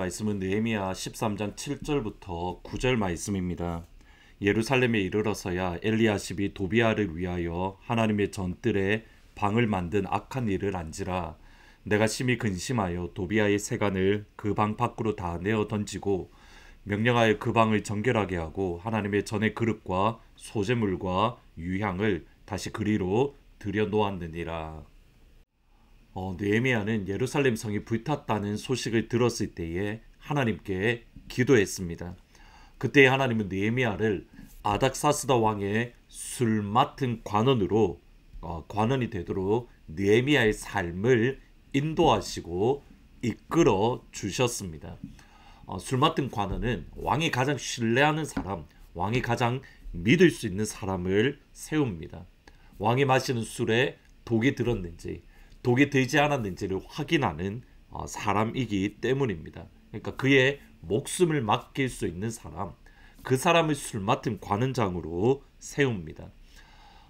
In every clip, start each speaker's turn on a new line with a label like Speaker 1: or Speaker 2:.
Speaker 1: 말씀은 느헤미야 13장 7절부터 9절 말씀입니다. 예루살렘에 이르러서야 엘리야십이 도비아를 위하여 하나님의 전뜰에 방을 만든 악한 일을 안지라. 내가 심히 근심하여 도비아의 세간을 그 방 밖으로 다 내어 던지고 명령하여 그 방을 정결하게 하고 하나님의 전의 그릇과 소제물과 유향을 다시 그리로 들여 놓았느니라. 느헤미야는 예루살렘 성이 불탔다는 소식을 들었을 때에 하나님께 기도했습니다. 그때 하나님은 느헤미야를 아닥사스다 왕의 술 맡은 관원으로 관원이 되도록 느헤미야의 삶을 인도하시고 이끌어 주셨습니다. 술 맡은 관원은 왕이 가장 신뢰하는 사람, 왕이 가장 믿을 수 있는 사람을 세웁니다. 왕이 마시는 술에 독이 들었는지 독이 들지 않았는지를 확인하는 사람이기 때문입니다. 그러니까 그의 목숨을 맡길 수 있는 사람, 그 사람을 술 맡은 관원장으로 세웁니다.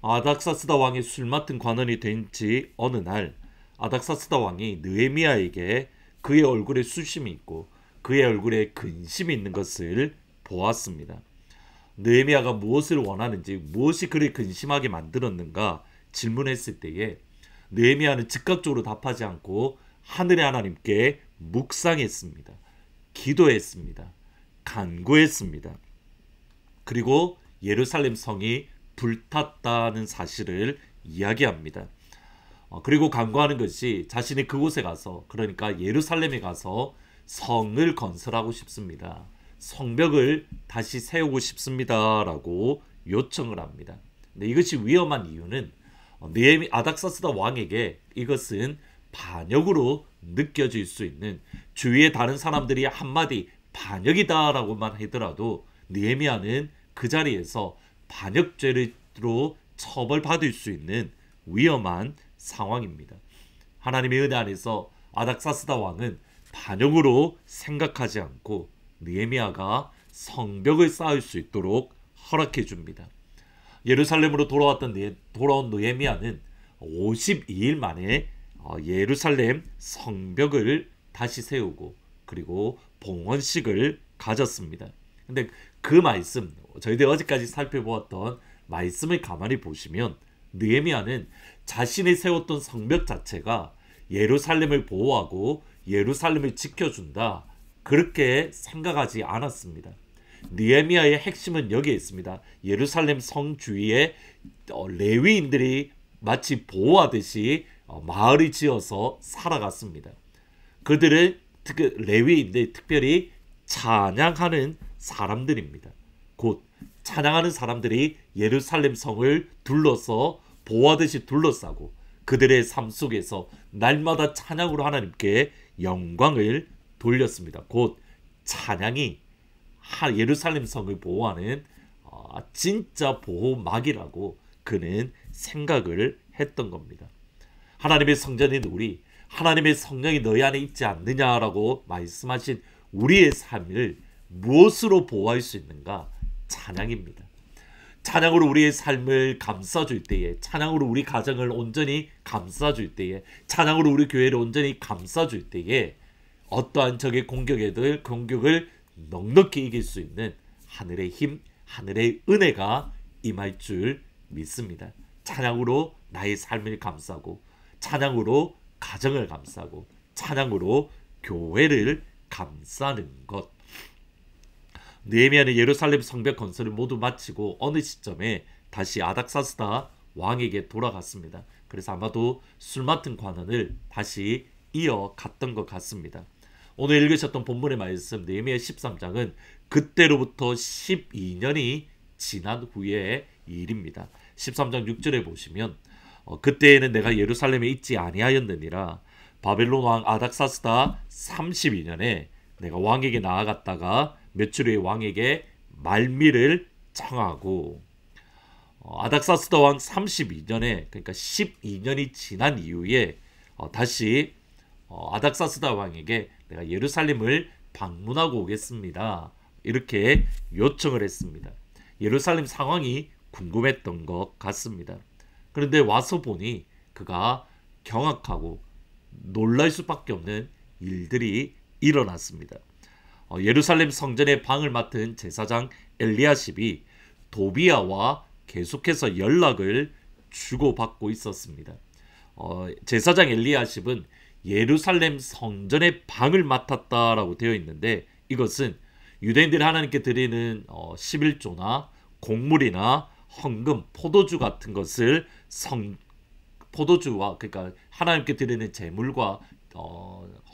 Speaker 1: 아닥사스다 왕이 술 맡은 관원이 된 지 어느 날 아닥사스다 왕이 느헤미야에게 그의 얼굴에 수심이 있고 그의 얼굴에 근심이 있는 것을 보았습니다. 느헤미야가 무엇을 원하는지, 무엇이 그를 근심하게 만들었는가 질문했을 때에 느헤미야는 즉각적으로 답하지 않고 하늘의 하나님께 묵상했습니다. 기도했습니다. 간구했습니다. 그리고 예루살렘 성이 불탔다는 사실을 이야기합니다. 그리고 간구하는 것이 자신이 그곳에 가서, 그러니까 예루살렘에 가서 성을 건설하고 싶습니다. 성벽을 다시 세우고 싶습니다. 라고 요청을 합니다. 근데 이것이 위험한 이유는 아닥사스다 왕에게 이것은 반역으로 느껴질 수 있는, 주위의 다른 사람들이 한마디 반역이다 라고만 하더라도 느헤미야는 그 자리에서 반역죄로 처벌받을 수 있는 위험한 상황입니다. 하나님의 은혜 안에서 아닥사스다 왕은 반역으로 생각하지 않고 느헤미야가 성벽을 쌓을 수 있도록 허락해 줍니다. 예루살렘으로 돌아온 느헤미야는 52일 만에 예루살렘 성벽을 다시 세우고 그리고 봉헌식을 가졌습니다. 근데 그 말씀, 저희들이 어제까지 살펴보았던 말씀을 가만히 보시면 느헤미야는 자신이 세웠던 성벽 자체가 예루살렘을 보호하고 예루살렘을 지켜준다, 그렇게 생각하지 않았습니다. 느헤미야의 핵심은 여기에 있습니다. 예루살렘 성 주위에 레위인들이 마치 보호하듯이 마을을 지어서 살아갔습니다. 그들은 레위인들, 특별히 찬양하는 사람들입니다. 곧 찬양하는 사람들이 예루살렘 성을 둘러서 보호하듯이 둘러싸고 그들의 삶 속에서 날마다 찬양으로 하나님께 영광을 돌렸습니다. 곧 찬양이 예루살렘 성을 보호하는 진짜 보호막이라고 그는 생각을 했던 겁니다. 하나님의 성전인 우리, 하나님의 성령이 너희 안에 있지 않느냐라고 말씀하신 우리의 삶을 무엇으로 보호할 수 있는가? 찬양입니다. 찬양으로 우리의 삶을 감싸줄 때에, 찬양으로 우리 가정을 온전히 감싸줄 때에, 찬양으로 우리 교회를 온전히 감싸줄 때에 어떠한 적의 공격을 넉넉히 이길 수 있는 하늘의 힘, 하늘의 은혜가 임할 줄 믿습니다. 찬양으로 나의 삶을 감싸고, 찬양으로 가정을 감싸고, 찬양으로 교회를 감싸는 것. 느헤미야는 예루살렘 성벽 건설을 모두 마치고 어느 시점에 다시 아닥사스다 왕에게 돌아갔습니다. 그래서 아마도 술 맡은 관원을 다시 이어갔던 것 같습니다. 오늘 읽으셨던 본문의 말씀 느헤미야 13장은 그때로부터 12년이 지난 후의 일입니다. 13장 6절에 보시면 그때에는 내가 예루살렘에 있지 아니하였느니라. 바벨론 왕 아닥사스다 32년에 내가 왕에게 나아갔다가 며칠 후에 왕에게 말미를 청하고, 아닥사스다 왕 32년에, 그러니까 12년이 지난 이후에 다시 아닥사스다 왕에게 내가 예루살렘을 방문하고 오겠습니다, 이렇게 요청을 했습니다. 예루살렘 상황이 궁금했던 것 같습니다. 그런데 와서 보니 그가 경악하고 놀랄 수밖에 없는 일들이 일어났습니다. 예루살렘 성전의 방을 맡은 제사장 엘리야십이 도비야와 계속해서 연락을 주고받고 있었습니다. 제사장 엘리야십은 예루살렘 성전의 방을 맡았다라고 되어 있는데, 이것은 유대인들이 하나님께 드리는 11조나 곡물이나 헌금, 포도주 같은 것을 포도주와, 그러니까 하나님께 드리는 제물과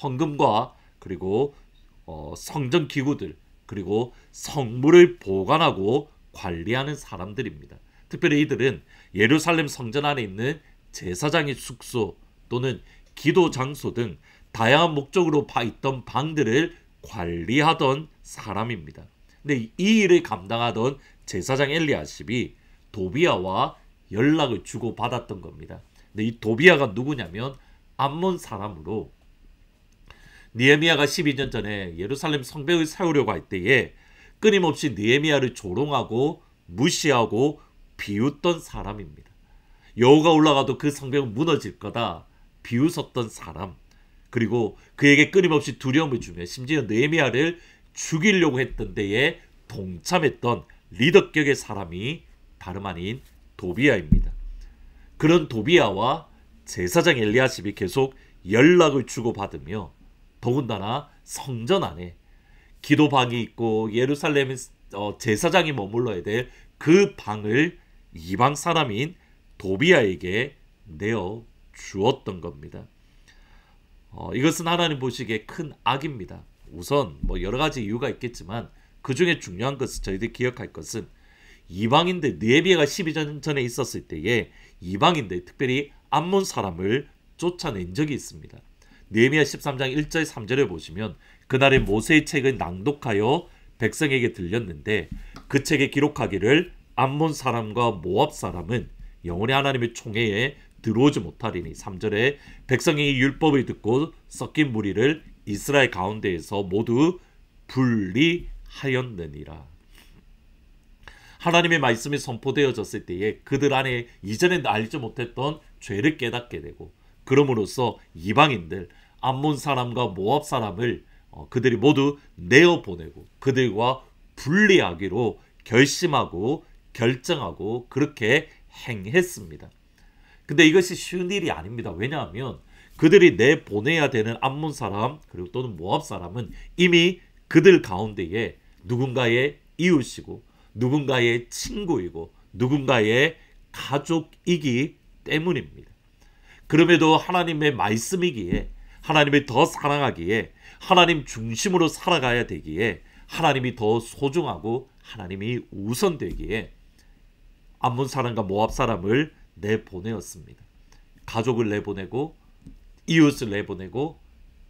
Speaker 1: 헌금과, 그리고 성전 기구들, 그리고 성물을 보관하고 관리하는 사람들입니다. 특별히 이들은 예루살렘 성전 안에 있는 제사장의 숙소 또는 기도 장소 등 다양한 목적으로 있던 방들을 관리하던 사람입니다. 근데 이 일을 감당하던 제사장 엘리야십이 도비야와 연락을 주고 받았던 겁니다. 근데 이 도비야가 누구냐면 암몬 사람으로, 느헤미야가 12년 전에 예루살렘 성벽을 세우려고 할 때에 끊임없이 느헤미야를 조롱하고 무시하고 비웃던 사람입니다. 여호가 올라가도 그 성벽은 무너질 거다 비웃었던 사람, 그리고 그에게 끊임없이 두려움을 주며 심지어 느헤미야를 죽이려고 했던 데에 동참했던 리더격의 사람이 다름 아닌 도비야입니다. 그런 도비야와 제사장 엘리야십이 계속 연락을 주고받으며, 더군다나 성전 안에 기도방이 있고 예루살렘 제사장이 머물러야 될 그 방을 이방 사람인 도비야에게 내어 주었던 겁니다. 이것은 하나님 보시기에 큰 악입니다. 우선 여러 가지 이유가 있겠지만 그 중에 중요한 것은, 저희들이 기억할 것은, 이방인들, 느헤미야가 12년 전에 있었을 때에 이방인들, 특별히 암몬 사람을 쫓아낸 적이 있습니다. 느헤미야 13장 1절 3절에 보시면, 그날에 모세의 책을 낭독하여 백성에게 들렸는데 그 책에 기록하기를 암몬 사람과 모압 사람은 영원히 하나님의 총회에 들어오지 못하리니, 3절에 백성이 율법을 듣고 섞인 무리를 이스라엘 가운데에서 모두 분리하였느니라. 하나님의 말씀이 선포되어졌을 때에 그들 안에 이전에 알지 못했던 죄를 깨닫게 되고, 그럼으로써 이방인들, 암몬 사람과 모압 사람을 그들이 모두 내어보내고 그들과 분리하기로 결심하고 결정하고 그렇게 행했습니다. 근데 이것이 쉬운 일이 아닙니다. 왜냐하면 그들이 내보내야 되는 암몬 사람 그리고 또는 모압 사람은 이미 그들 가운데에 누군가의 이웃이고 누군가의 친구이고 누군가의 가족이기 때문입니다. 그럼에도 하나님의 말씀이기에, 하나님을 더 사랑하기에, 하나님 중심으로 살아가야 되기에, 하나님이 더 소중하고 하나님이 우선되기에 암몬 사람과 모압 사람을 내보내었습니다. 가족을 내보내고 이웃을 내보내고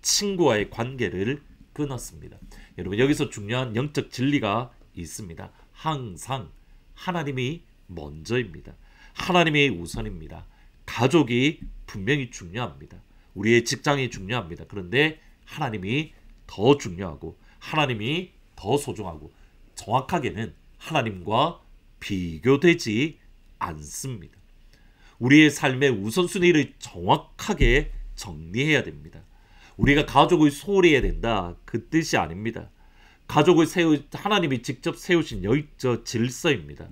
Speaker 1: 친구와의 관계를 끊었습니다. 여러분, 여기서 중요한 영적 진리가 있습니다. 항상 하나님이 먼저입니다. 하나님이 우선입니다. 가족이 분명히 중요합니다. 우리의 직장이 중요합니다. 그런데 하나님이 더 중요하고 하나님이 더 소중하고, 정확하게는 하나님과 비교되지 않습니다. 우리의 삶의 우선순위를 정확하게 정리해야 됩니다. 우리가 가족을 소홀히 해야 된다, 그 뜻이 아닙니다. 가족을 하나님이 직접 세우신 영적 질서입니다.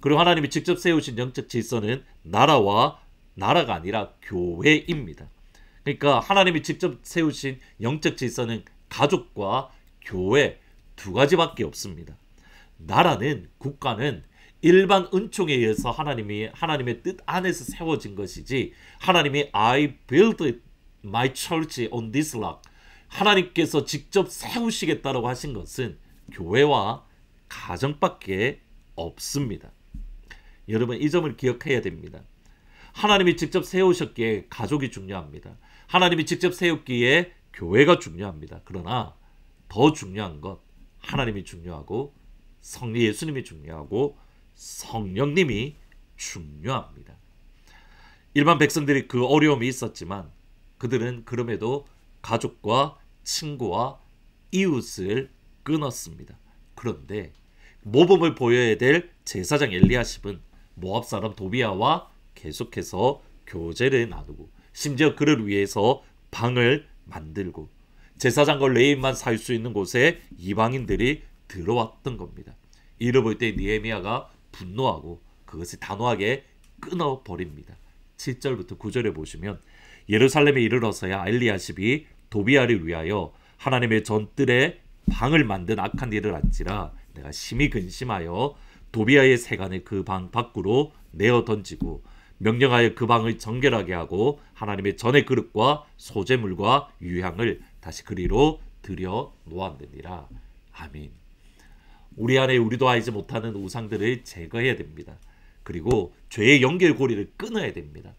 Speaker 1: 그리고 하나님이 직접 세우신 영적 질서는 나라가 아니라 교회입니다. 그러니까 하나님이 직접 세우신 영적 질서는 가족과 교회 두 가지밖에 없습니다. 나라는, 국가는 일반 은총에 의해서 하나님의 뜻 안에서 세워진 것이지, 하나님이 I build my church on this rock, 하나님께서 직접 세우시겠다라고 하신 것은 교회와 가정밖에 없습니다. 여러분, 이 점을 기억해야 됩니다. 하나님이 직접 세우셨기에 가족이 중요합니다. 하나님이 직접 세웠기에 교회가 중요합니다. 그러나 더 중요한 것, 하나님이 중요하고 예수님이 중요하고 성령님이 중요합니다. 일반 백성들이 그 어려움이 있었지만 그들은 그럼에도 가족과 친구와 이웃을 끊었습니다. 그런데 모범을 보여야 될 제사장 엘리야십은 모압 사람 도비야와 계속해서 교제를 나누고 심지어 그를 위해서 방을 만들고 제사장과 레위인만 살 수 있는 곳에 이방인들이 들어왔던 겁니다. 이를 볼 때 느헤미야가 분노하고 그것을 단호하게 끊어버립니다. 7절부터 9절에 보시면 예루살렘에 이르러서야 엘리야십이 도비야를 위하여 하나님의 전뜰에 방을 만든 악한 일을 안지라 내가 심히 근심하여 도비야의 세간을 그 방 밖으로 내어 던지고 명령하여 그 방을 정결하게 하고 하나님의 전의 그릇과 소재물과 유향을 다시 그리로 들여 놓았느니라. 아멘. 우리 안에 우리도 알지 못하는 우상들을 제거해야 됩니다. 그리고 죄의 연결고리를 끊어야 됩니다.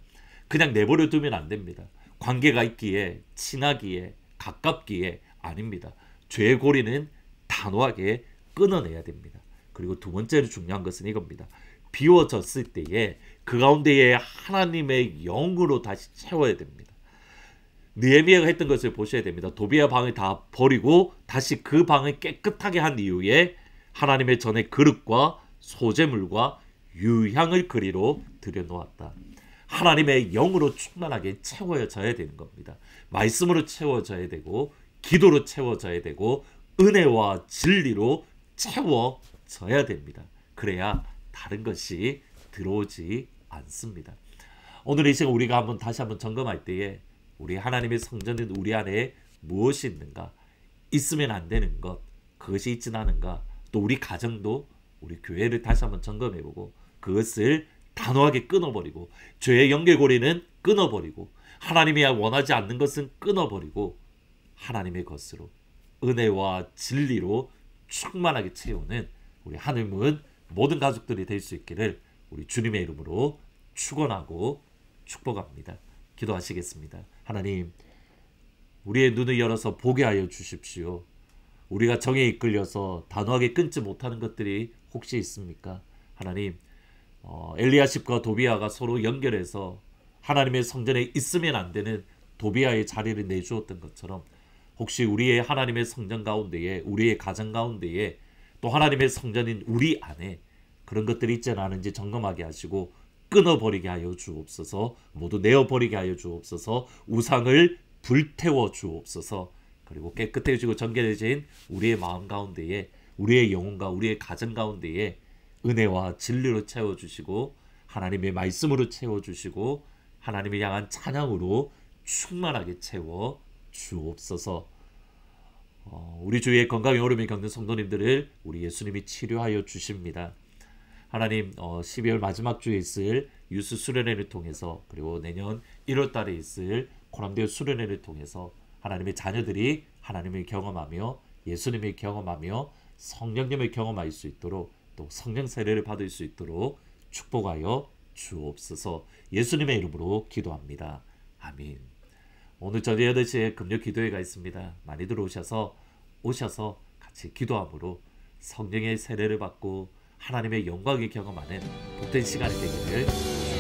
Speaker 1: 그냥 내버려 두면 안 됩니다. 관계가 있기에, 친하기에, 가깝기에 아닙니다. 죄의 고리는 단호하게 끊어내야 됩니다. 그리고 두 번째로 중요한 것은 이겁니다. 비워졌을 때에 그 가운데에 하나님의 영으로 다시 채워야 됩니다. 느헤미야가 했던 것을 보셔야 됩니다. 도비야 방을 다 버리고 다시 그 방을 깨끗하게 한 이후에 하나님의 전의 그릇과 소재물과 유향을 그리로 들여놓았다. 하나님의 영으로 충만하게 채워져야 되는 겁니다. 말씀으로 채워져야 되고 기도로 채워져야 되고 은혜와 진리로 채워져야 됩니다. 그래야 다른 것이 들어오지 않습니다. 오늘 이 시간 우리가 다시 한번 점검할 때에 우리 하나님의 성전인 우리 안에 무엇이 있는가, 있으면 안 되는 것, 그것이 있진 않은가, 또 우리 가정도 우리 교회를 다시 한번 점검해보고 그것을 단호하게 끊어버리고 죄의 연결고리는 끊어버리고 하나님이 원하지 않는 것은 끊어버리고 하나님의 것으로 은혜와 진리로 충만하게 채우는 우리 하늘문 모든 가족들이 될 수 있기를 우리 주님의 이름으로 축원하고 축복합니다. 기도하시겠습니다. 하나님, 우리의 눈을 열어서 보게 하여 주십시오. 우리가 정에 이끌려서 단호하게 끊지 못하는 것들이 혹시 있습니까? 하나님, 엘리야십과 도비야가 서로 연결해서 하나님의 성전에 있으면 안 되는 도비야의 자리를 내주었던 것처럼 혹시 우리의 하나님의 성전 가운데에, 우리의 가정 가운데에, 또 하나님의 성전인 우리 안에 그런 것들이 있지 않은지 점검하게 하시고 끊어버리게 하여 주옵소서. 모두 내어버리게 하여 주옵소서. 우상을 불태워 주옵소서. 그리고 깨끗해지고 정결해진 우리의 마음 가운데에, 우리의 영혼과 우리의 가정 가운데에 은혜와 진리로 채워주시고 하나님의 말씀으로 채워주시고 하나님을 향한 찬양으로 충만하게 채워 주옵소서. 우리 주위에 건강의 어려움을 겪는 성도님들을 우리 예수님이 치료하여 주십니다. 하나님, 12월 마지막 주에 있을 유스 수련회를 통해서 그리고 내년 1월 달에 있을 코람데오 수련회를 통해서 하나님의 자녀들이 하나님을 경험하며 예수님을 경험하며 성령님을 경험할 수 있도록 또 성령 세례를 받을 수 있도록 축복하여 주옵소서. 예수님의 이름으로 기도합니다. 아멘. 오늘 저녁 8시에 금요 기도회가 있습니다. 많이 들어오셔서 같이 기도함으로 성령의 세례를 받고 하나님의 영광을 경험하는 복된 시간이 되기를